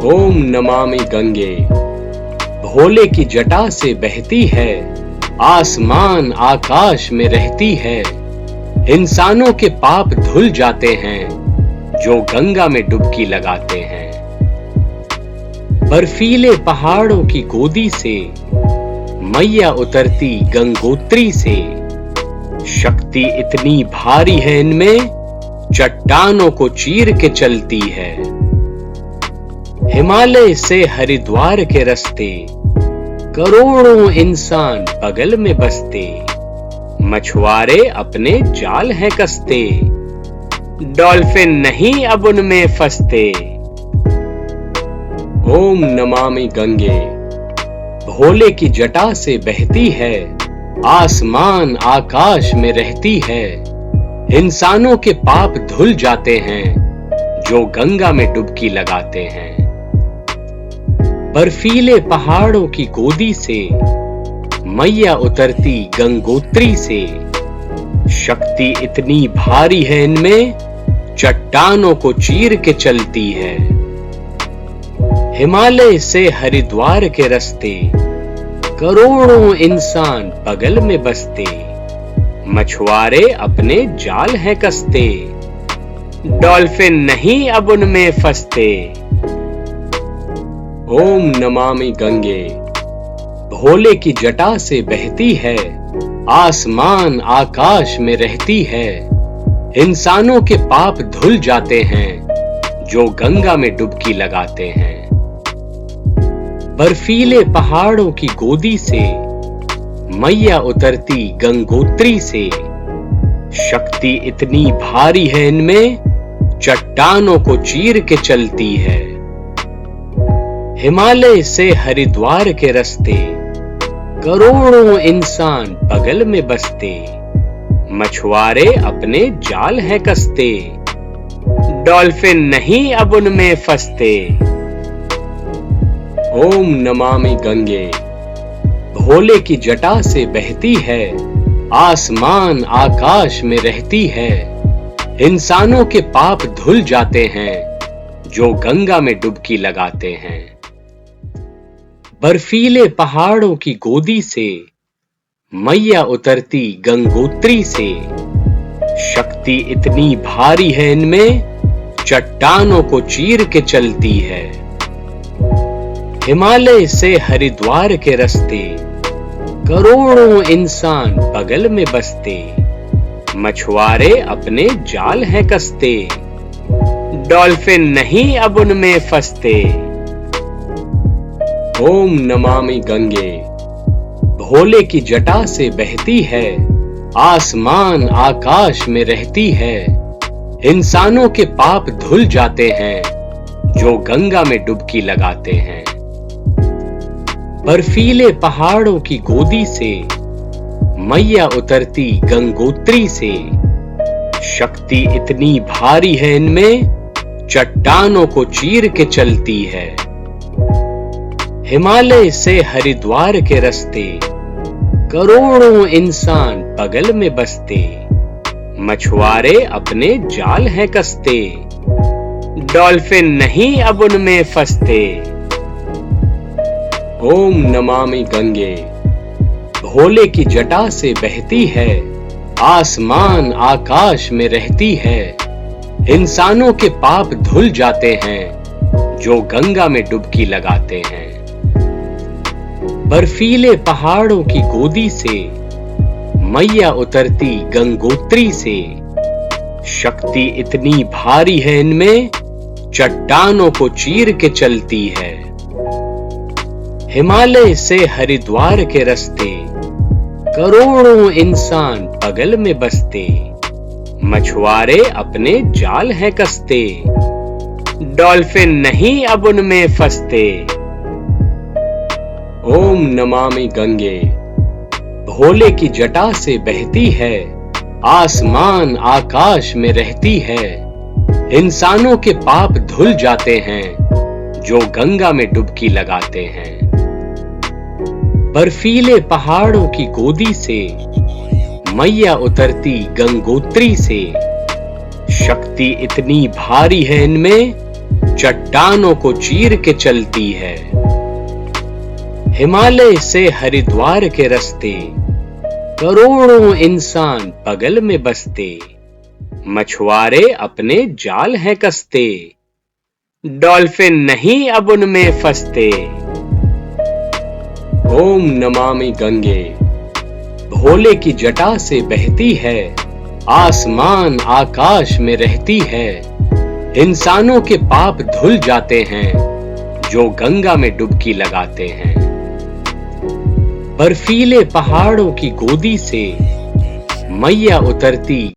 ओम नमामि गंगे। भोले की जटा से बहती है, आसमान आकाश में रहती है। इंसानों के पाप धुल जाते हैं, जो गंगा में डुबकी लगाते हैं। बर्फीले पहाड़ों की गोदी से मैया उतरती गंगोत्री से। शक्ति इतनी भारी है इनमें, चट्टानों को चीर के चलती है। हिमालय से हरिद्वार के रास्ते, करोड़ों इंसान बगल में बसते। मछुआरे अपने जाल हैं कसते, डॉल्फिन नहीं अब उनमें फंसते। ओम नमामि गंगे। भोले की जटा से बहती है, आसमान आकाश में रहती है। इंसानों के पाप धुल जाते हैं, जो गंगा में डुबकी लगाते हैं। बर्फीले पहाड़ों की गोदी से मैया उतरती गंगोत्री से। शक्ति इतनी भारी है इनमें, चट्टानों को चीर के चलती है। हिमालय से हरिद्वार के रास्ते, करोड़ों इंसान बगल में बसते। मछुआरे अपने जाल हैं कसते, डॉल्फिन नहीं अब उनमें फंसते। ओम नमामि गंगे। भोले की जटा से बहती है, आसमान आकाश में रहती है। इंसानों के पाप धुल जाते हैं, जो गंगा में डुबकी लगाते हैं। बर्फीले पहाड़ों की गोदी से मैया उतरती गंगोत्री से। शक्ति इतनी भारी है इनमें, चट्टानों को चीर के चलती है। हिमालय से हरिद्वार के रास्ते, करोड़ों इंसान बगल में बसते। मछुआरे अपने जाल हैं कसते, डॉल्फिन नहीं अब उनमें फंसते। ओम नमामि गंगे। भोले की जटा से बहती है, आसमान आकाश में रहती है। इंसानों के पाप धुल जाते हैं, जो गंगा में डुबकी लगाते हैं। बर्फीले पहाड़ों की गोदी से मैया उतरती गंगोत्री से। शक्ति इतनी भारी है इनमें, चट्टानों को चीर के चलती है। हिमालय से हरिद्वार के रास्ते, करोड़ों इंसान बगल में बसते। मछुआरे अपने जाल हैं कसते, डॉल्फिन नहीं अब उनमें फंसते। ओम नमामि गंगे। भोले की जटा से बहती है, आसमान आकाश में रहती है। इंसानों के पाप धुल जाते हैं, जो गंगा में डुबकी लगाते हैं। बर्फीले पहाड़ों की गोदी से मैया उतरती गंगोत्री से। शक्ति इतनी भारी है इनमें, चट्टानों को चीर के चलती है। हिमालय से हरिद्वार के रास्ते, करोड़ों इंसान बगल में बसते। मछुआरे अपने जाल हैं कसते, डॉल्फिन नहीं अब उनमें फंसते। ओम नमामि गंगे। भोले की जटा से बहती है, आसमान आकाश में रहती है। इंसानों के पाप धुल जाते हैं, जो गंगा में डुबकी लगाते हैं। बर्फीले पहाड़ों की गोदी से मैया उतरती गंगोत्री से। शक्ति इतनी भारी है इनमें, चट्टानों को चीर के चलती है। हिमालय से हरिद्वार के रास्ते, करोड़ों इंसान बगल में बसते। मछुआरे अपने जाल हैं कसते, डॉल्फिन नहीं अब उनमें फंसते। ओम नमामि गंगे। भोले की जटा से बहती है, आसमान आकाश में रहती है। इंसानों के पाप धुल जाते हैं, जो गंगा में डुबकी लगाते हैं। बर्फीले पहाड़ों की गोदी से मैया उतरती गंगोत्री से। शक्ति इतनी भारी है इनमें, चट्टानों को चीर के चलती है। हिमालय से हरिद्वार के रास्ते करोड़ों इंसान बगल में बसते, मछुआरे अपने जाल हैं कसते, डॉल्फिन नहीं अब उनमें फंसते। ओम नमामि गंगे भोले की जटा से बहती है, आसमान आकाश में रहती है। इंसानों के पाप धुल जाते हैं जो गंगा में डुबकी लगाते हैं। बर्फीले पहाड़ों की गोदी से मैया उतरती